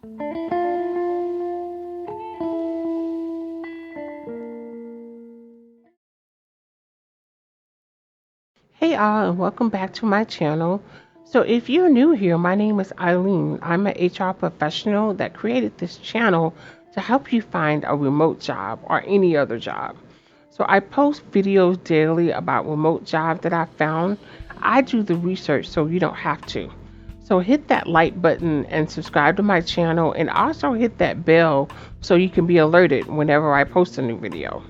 Hey all, and welcome back to my channel. So if you're new here, my name is Eileen. I'm an HR professional that created this channel to help you find a remote job or any other job. So I post videos daily about remote jobs that I found. I do the research so you don't have to. So hit that like button and subscribe to my channel, and also hit that bell so you can be alerted whenever I post a new video.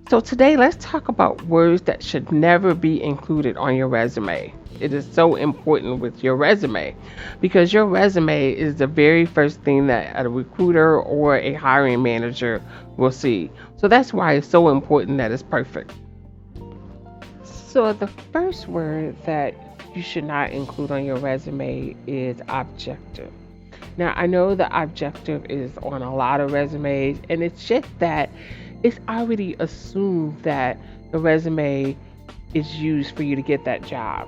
So today, let's talk about words that should never be included on your resume. It is so important with your resume because your resume is the very first thing that a recruiter or a hiring manager will see. So that's why it's so important that it's perfect. So the first word that you should not include on your resume is objective. Now, I know the objective is on a lot of resumes, and it's just that it's already assumed that the resume is used for you to get that job.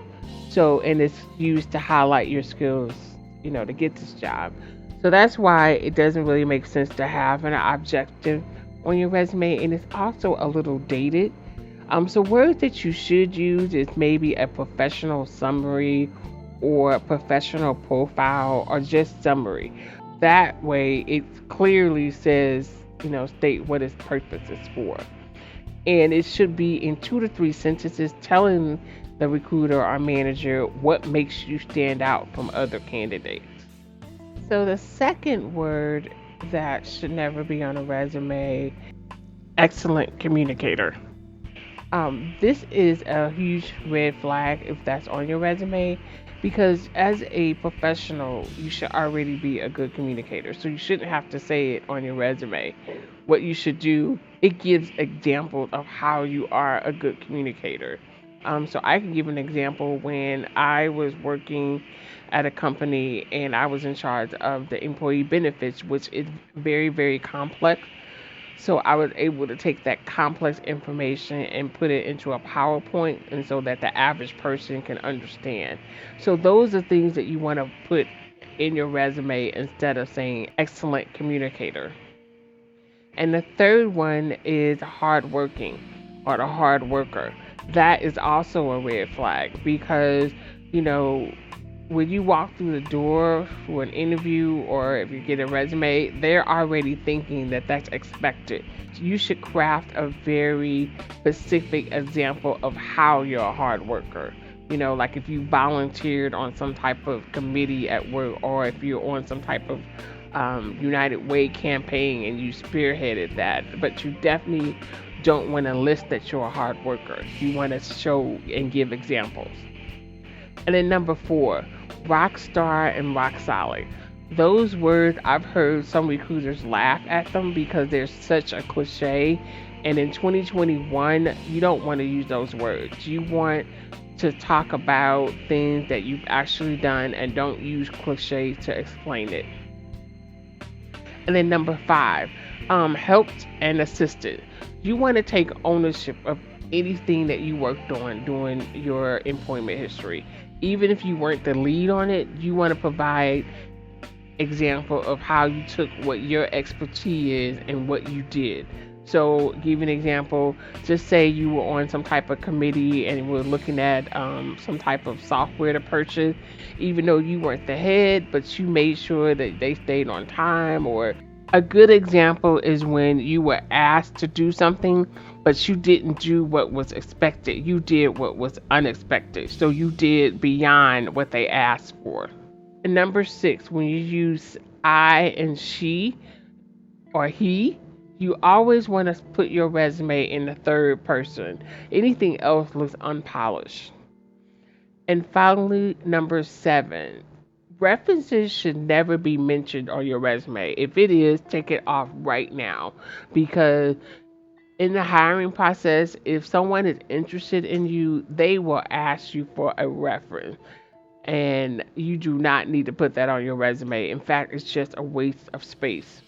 So, and it's used to highlight your skills, to get this job. So that's why it doesn't really make sense to have an objective on your resume, and it's also a little dated. So words that you should use is maybe a professional summary or a professional profile or just summary. That way it clearly says, state what its purpose is for. And it should be in 2 to 3 sentences telling the recruiter or manager what makes you stand out from other candidates. So the second word that should never be on a resume, excellent communicator. This is a huge red flag if that's on your resume, because as a professional, you should already be a good communicator. So you shouldn't have to say it on your resume. What you should do, it gives examples of how you are a good communicator. So I can give an example when I was working at a company and I was in charge of the employee benefits, which is very, very complex. So I was able to take that complex information and put it into a PowerPoint, and so that the average person can understand. So those are things that you want to put in your resume instead of saying excellent communicator. And the third one is hardworking or the hard worker. That is also a red flag because, you know, when you walk through the door for an interview or if you get a resume, they're already thinking that that's expected. You should craft a very specific example of how you're a hard worker. Like if you volunteered on some type of committee at work, or if you're on some type of United Way campaign and you spearheaded that. But you definitely don't want to list that you're a hard worker. You want to show and give examples. And then number 4, rock star and rock solid. Those words, I've heard some recruiters laugh at them because they're such a cliche. And in 2021, you don't want to use those words. You want to talk about things that you've actually done and don't use cliches to explain it. And then number 5, helped and assisted. You want to take ownership of anything that you worked on during your employment history. Even if you weren't the lead on it, you want to provide example of how you took what your expertise is and what you did. So give an example, just say you were on some type of committee and were looking at some type of software to purchase, even though you weren't the head, but you made sure that they stayed on time. Or a good example is when you were asked to do something, but you didn't do what was expected. You did what was unexpected. So you did beyond what they asked for. And number 6, when you use I and she or he, you always want to put your resume in the third person. Anything else looks unpolished. And finally, number 7, references should never be mentioned on your resume. If it is, take it off right now, because in the hiring process, if someone is interested in you, they will ask you for a reference. And you do not need to put that on your resume. In fact, it's just a waste of space.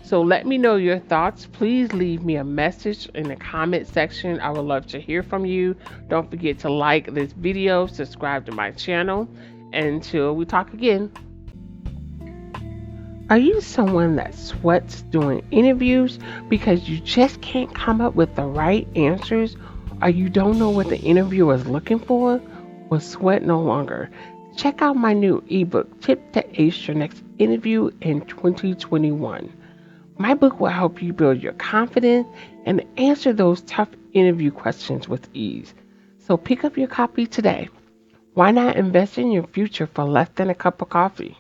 So let me know your thoughts. Please leave me a message in the comment section. I would love to hear from you. Don't forget to like this video, subscribe to my channel. And until we talk again. Are you someone that sweats during interviews because you just can't come up with the right answers or you don't know what the interviewer is looking for? Well, sweat no longer. Check out my new ebook, Tip to Ace Your Next Interview in 2021. My book will help you build your confidence and answer those tough interview questions with ease. So pick up your copy today. Why not invest in your future for less than a cup of coffee?